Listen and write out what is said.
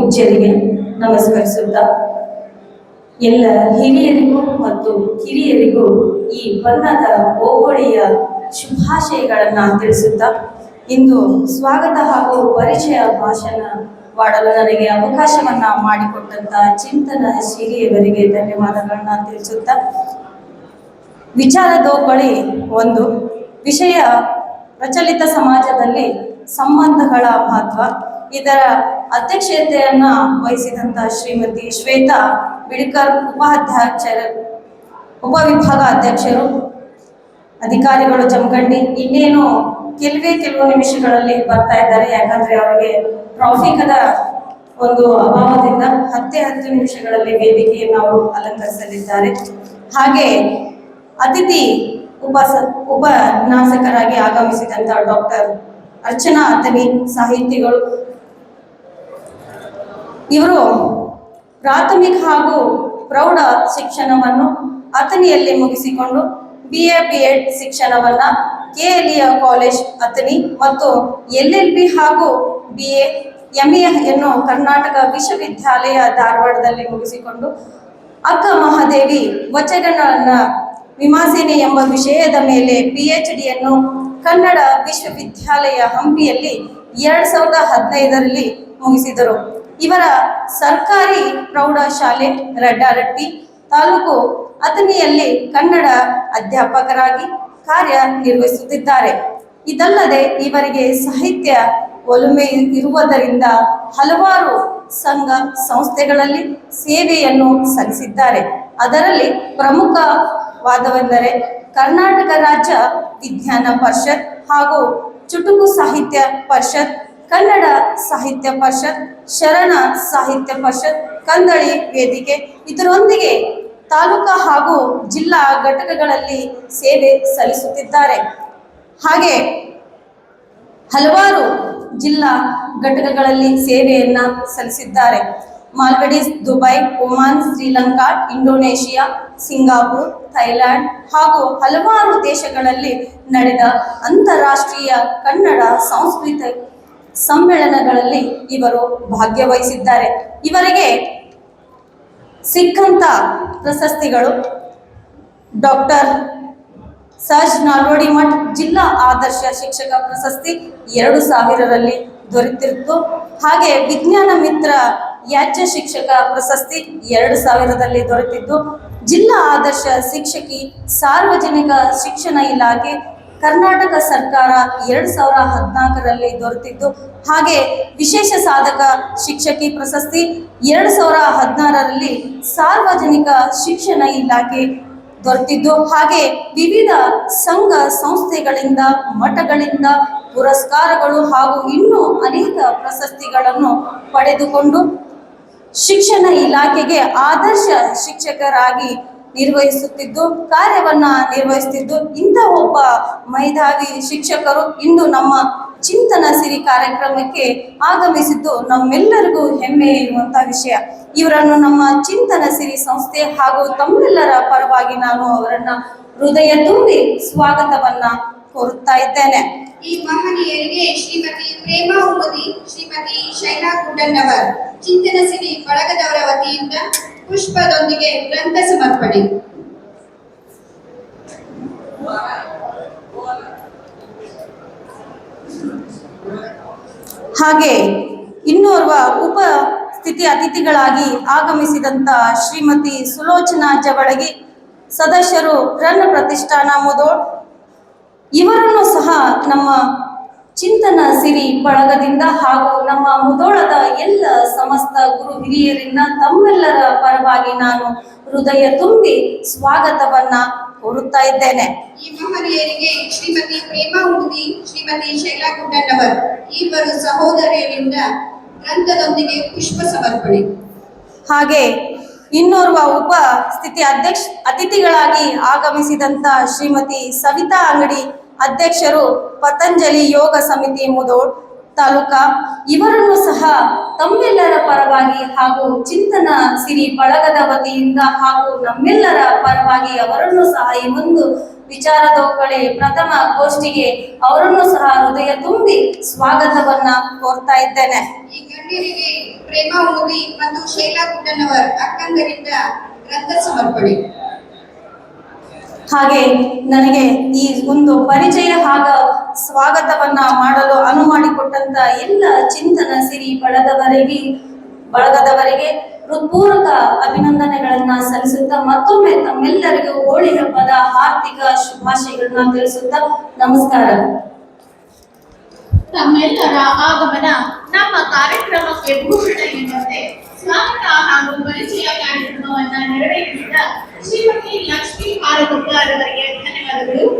ಪೂಜ್ಯರಿಗೆ ನಮಸ್ಕರಿಸುತ್ತಾ ಎಲ್ಲ ಹಿರಿಯರಿಗೂ ಮತ್ತು ಕಿರಿಯರಿಗೂ ಈ ಬಣ್ಣದ ಓಗೊಳಿಯ ಶುಭಾಶಯಗಳನ್ನು ತಿಳಿಸುತ್ತಾ ಇಂದು ಸ್ವಾಗತ ಹಾಗೂ ಪರಿಚಯ ಭಾಷಣ ಮಾಡಲು ನನಗೆ ಅವಕಾಶವನ್ನ ಮಾಡಿಕೊಟ್ಟಂತ ಚಿಂತನ ಶ್ರೀಯವರಿಗೆ ಧನ್ಯವಾದಗಳನ್ನ ತಿಳಿಸುತ್ತಾ ವಿಚಾರದೋಗೊಳಿ ಒಂದು ವಿಷಯ ಪ್ರಚಲಿತ ಸಮಾಜದಲ್ಲಿ ಸಂಬಂಧಗಳ ಮಹತ್ವ. ಇದರ ಅಧ್ಯಕ್ಷತೆಯನ್ನ ವಹಿಸಿದಂತ ಶ್ರೀಮತಿ ಶ್ವೇತಾ ಬಿಡ್ಕರ್ ಉಪವಿಭಾಗ ಅಧ್ಯಕ್ಷರು, ಅಧಿಕಾರಿಗಳು ಜಮಖಂಡಿ ಇನ್ನೇನು ಕೆಲವು ನಿಮಿಷಗಳಲ್ಲಿ ಬರ್ತಾ ಇದ್ದಾರೆ. ಯಾಕಂದ್ರೆ ಅವರಿಗೆ ಟ್ರಾಫಿಕದ ಒಂದು ಅಭಾವದಿಂದ 10 ನಿಮಿಷಗಳಲ್ಲಿ ವೇದಿಕೆಯನ್ನು ಅವರು ಅಲಂಕರಿಸಲಿದ್ದಾರೆ. ಹಾಗೆ ಅತಿಥಿ ಉಪನ್ಯಾಸಕರಾಗಿ ಆಗಮಿಸಿದಂತ ಡಾಕ್ಟರ್ ಅರ್ಚನಾ ಅತನಿ ಸಾಹಿತಿಗಳು. ಇವರು ಪ್ರಾಥಮಿಕ ಹಾಗೂ ಪ್ರೌಢ ಶಿಕ್ಷಣವನ್ನು ಅತನಿಯಲ್ಲಿ ಮುಗಿಸಿಕೊಂಡು BA/B.Ed ಶಿಕ್ಷಣವನ್ನ KLE ಕಾಲೇಜ್ ಅತನಿ ಮತ್ತು LLB ಹಾಗೂ BA MA ಯನ್ನು ಕರ್ನಾಟಕ ವಿಶ್ವವಿದ್ಯಾಲಯ ಧಾರವಾಡದಲ್ಲಿ ಮುಗಿಸಿಕೊಂಡು ಅಕ್ಕ ಮಹಾದೇವಿ ವಚನಗಳನ್ನ ವಿಮಾಸೇನೆ ಎಂಬ ವಿಷಯದ ಮೇಲೆ PhDಯನ್ನು ಕನ್ನಡ ವಿಶ್ವವಿದ್ಯಾಲಯ ಹಂಪಿಯಲ್ಲಿ 2015ರಲ್ಲಿ ಮುಗಿಸಿದರು. ಇವರ ಸರ್ಕಾರಿ ಪ್ರೌಢಶಾಲೆ ರಡ್ಡಾರಟ್ಟಿ ತಾಲೂಕು ಅತನಿಯಲ್ಲಿ ಕನ್ನಡ ಅಧ್ಯಾಪಕರಾಗಿ ಕಾರ್ಯನಿರ್ವಹಿಸುತ್ತಿದ್ದಾರೆ. ಇದಲ್ಲದೆ ಇವರಿಗೆ ಸಾಹಿತ್ಯ ಒಲುಮೆ ಇರುವುದರಿಂದ ಹಲವಾರು ಸಂಘ ಸಂಸ್ಥೆಗಳಲ್ಲಿ ಸೇವೆಯನ್ನು ಸಲ್ಲಿಸಿದ್ದಾರೆ. ಅದರಲ್ಲಿ ಪ್ರಮುಖವಾದವೆಂದರೆ ಕರ್ನಾಟಕ ರಾಜ್ಯ ವಿಜ್ಞಾನ ಪರಿಷತ್ ಹಾಗೂ ಚುಟುಕು ಸಾಹಿತ್ಯ ಪರಿಷತ್, ಕನ್ನಡ ಸಾಹಿತ್ಯ ಪರಿಷತ್, ಶರಣ ಸಾಹಿತ್ಯ ಪರಿಷತ್, ಕಂದಳಿ ವೇದಿಕೆ, ಇದರೊಂದಿಗೆ ತಾಲೂಕಾ ಹಾಗೂ ಜಿಲ್ಲಾ ಘಟಕಗಳಲ್ಲಿ ಸೇವೆ ಸಲ್ಲಿಸುತ್ತಿದ್ದಾರೆ. ಹಾಗೆ ಹಲವಾರು ಜಿಲ್ಲಾ ಘಟಕಗಳಲ್ಲಿ ಸೇವೆಯನ್ನ ಸಲ್ಲಿಸಿದ್ದಾರೆ. Maldives, Dubai, Oman, Sri Lanka, Indonesia, Singapore, Thailand ಹಾಗೂ ಹಲವಾರು ದೇಶಗಳಲ್ಲಿ ನಡೆದ ಅಂತಾರಾಷ್ಟ್ರೀಯ ಕನ್ನಡ ಸಾಂಸ್ಕೃತಿಕ ಸಮ್ಮೇಳನಗಳಲ್ಲಿ ಇವರು ಭಾಗ್ಯವಹಿಸಿದ್ದಾರೆ. ಇವರಿಗೆ ಸಿಕ್ಕಂತ ಪ್ರಶಸ್ತಿಗಳು ಡಾಕ್ಟರ್ ಸಹಜ್ ನಾಲ್ವಡಿ ಮಠ್ ಜಿಲ್ಲಾ ಆದರ್ಶ ಶಿಕ್ಷಕ ಪ್ರಶಸ್ತಿ 2000ರಲ್ಲಿ ದೊರೆತಿತ್ತು. ಹಾಗೆ ವಿಜ್ಞಾನ ಮಿತ್ರ ಯಾಜ್ಯ ಶಿಕ್ಷಕ ಪ್ರಶಸ್ತಿ 2000ದಲ್ಲಿ ದೊರೆತಿದ್ದು, ಜಿಲ್ಲಾ ಆದರ್ಶ ಶಿಕ್ಷಕಿ ಸಾರ್ವಜನಿಕ ಶಿಕ್ಷಣ ಇಲಾಖೆ ಕರ್ನಾಟಕ ಸರ್ಕಾರ 2014ರಲ್ಲಿ ದೊರೆತಿದ್ದು, ಹಾಗೆ ವಿಶೇಷ ಸಾಧಕ ಶಿಕ್ಷಕಿ ಪ್ರಶಸ್ತಿ 2016ರಲ್ಲಿ ಸಾರ್ವಜನಿಕ ಶಿಕ್ಷಣ ಇಲಾಖೆ ದೊರೆತಿದ್ದು, ಹಾಗೆ ವಿವಿಧ ಸಂಘ ಸಂಸ್ಥೆಗಳಿಂದ ಮಠಗಳಿಂದ ಪುರಸ್ಕಾರಗಳು ಹಾಗೂ ಇನ್ನೂ ಅನೇಕ ಪ್ರಶಸ್ತಿಗಳನ್ನು ಪಡೆದುಕೊಂಡು ಶಿಕ್ಷಣ ಇಲಾಖೆಗೆ ಆದರ್ಶ ಶಿಕ್ಷಕರಾಗಿ ಕಾರ್ಯವನ್ನ ನಿರ್ವಹಿಸುತ್ತಿದ್ದು, ಇಂಥ ಒಬ್ಬ ಮೇಧಾವಿ ಶಿಕ್ಷಕರು ಇಂದು ನಮ್ಮ ಚಿಂತನ ಸಿರಿ ಕಾರ್ಯಕ್ರಮಕ್ಕೆ ಆಗಮಿಸಿದ್ದು ನಮ್ಮೆಲ್ಲರಿಗೂ ಹೆಮ್ಮೆ ಇರುವಂತಹ ವಿಷಯ. ಇವರನ್ನು ನಮ್ಮ ಚಿಂತನ ಸಿರಿ ಸಂಸ್ಥೆ ಹಾಗೂ ತಮ್ಮೆಲ್ಲರ ಪರವಾಗಿ ನಾನು ಅವರನ್ನ ಹೃದಯ ತುಂಬಿ ಸ್ವಾಗತವನ್ನ ಕೋರುತ್ತಾ ಇದ್ದೇನೆ. ಈ ಮಹನೀಯರಿಗೆ ಶ್ರೀಮತಿ ಪ್ರೇಮಾ ಉಮದಿ, ಶ್ರೀಮತಿ ಶೈಲಾ ಗುಡ್ಡಣ್ಣವರ್ ಚಿಂತನ ಸಿರಿ ಬಳಗದವರ ವತಿಯಿಂದ ಪುಷ್ಪದೊಂದಿಗೆ ಗ್ರಂಥ ಸಮರ್ಪಣೆ. ಹಾಗೆ ಇನ್ನೋರ್ವ ಉಪಸ್ಥಿತಿ ಅತಿಥಿಗಳಾಗಿ ಆಗಮಿಸಿದಂತ ಶ್ರೀಮತಿ ಸುಲೋಚನಾ ಜವಳಗಿ, ಸದಸ್ಯರು ರನ್ನ ಪ್ರತಿಷ್ಠಾನ ಮುದೋಳ್, ಇವರನ್ನು ಸಹ ನಮ್ಮ ಚಿಂತನ ಸಿರಿ ಬಳಗದಿಂದ ಹಾಗೂ ನಮ್ಮ ಮುದೋಳದ ಎಲ್ಲ ಸಮಸ್ತ ಗುರು ಹಿರಿಯರಿಂದ ತಮ್ಮೆಲ್ಲರ ಪರವಾಗಿ ನಾನು ಹೃದಯ ತುಂಬಿ ಸ್ವಾಗತವನ್ನ ಕೋರುತ್ತಾ ಇದ್ದೇನೆ. ಈ ಮಹನೀಯರಿಗೆ ಶ್ರೀಮತಿ ಪ್ರೇಮಾ ಉಮದಿ, ಶ್ರೀಮತಿ ಶೈಲಾ ಗುಡ್ಡಣ್ಣವರ್ ಇಬ್ಬರು ಸಹೋದರಿಯರಿಂದ ಗ್ರಂಥದೊಂದಿಗೆ ಪುಷ್ಪ ಸಮರ್ಪಣೆ. ಹಾಗೆ ಇನ್ನೋರ್ವ ಉಪಸ್ಥಿತಿ ಅತಿಥಿಗಳಾಗಿ ಆಗಮಿಸಿದಂತ ಶ್ರೀಮತಿ ಸವಿತಾ ಅಂಗಡಿ, ಅಧ್ಯಕ್ಷರು ಪತಂಜಲಿ ಯೋಗ ಸಮಿತಿ ಮುದೋಳ್ ತಾಲೂಕಾ, ಇವರನ್ನು ಸಹ ತಮ್ಮೆಲ್ಲರ ಪರವಾಗಿ ಹಾಗೂ ಚಿಂತನ ಸಿರಿ ಬಳಗದ ವತಿಯಿಂದ ಹಾಗೂ ನಮ್ಮೆಲ್ಲರ ಪರವಾಗಿ ಅವರನ್ನು ಸಹ ಈ ಒಂದು ವಿಚಾರದೋಕಳಿ ಪ್ರಥಮ ಗೋಷ್ಠಿಗೆ ಅವರನ್ನು ಸಹ ಹೃದಯ ತುಂಬಿ ಸ್ವಾಗತವನ್ನ ಕೋರ್ತಾ ಇದ್ದೇನೆ. ಈ ಗಣ್ಯರಿಗೆ ಪ್ರೇಮ ಉಮದಿ ಮತ್ತು ಶೈಲಾ ಗುಡ್ಡನವರ್ ಅಕ್ಕಂದರಿಂದ ಗ್ರಂಥ ಸಮರ್ಪಣೆ. ಹಾಗೆ ನನಗೆ ಈ ಒಂದು ಪರಿಚಯ ಸ್ವಾಗತವನ್ನ ಮಾಡಲು ಅನುವು ಮಾಡಿಕೊಟ್ಟಂತ ಎಲ್ಲ ಚಿಂತನ ಸಿರಿ ಬಳಗದವರಿಗೆ ಹೃತ್ಪೂರ್ವಕ ಅಭಿನಂದನೆಗಳನ್ನ ಸಲ್ಲಿಸುತ್ತಾ ಮತ್ತೊಮ್ಮೆ ತಮ್ಮೆಲ್ಲರಿಗೂ ಹೋಳಿ ಹಬ್ಬದ ಆರ್ಥಿಕ ಶುಭಾಶಯಗಳನ್ನ ತಿಳಿಸುತ್ತಾ ನಮಸ್ಕಾರ. ತಮ್ಮೆಲ್ಲರ ಆಗಮನ ನಮ್ಮ ಕಾರ್ಯಕ್ರಮಕ್ಕೆ ಭೂಷಣ ಎಂಬಂತೆ ಸ್ವಾಗತ ಹಾಗೂ ಪರಿಚಯ ಕಾರ್ಯಕ್ರಮವನ್ನ ನೆರವೇರಿಸಿದ ಶ್ರೀಮತಿ ಲಕ್ಷ್ಮೀ ಆರಗುಡ್ಡ ಅವರಿಗೆ ಧನ್ಯವಾದಗಳು.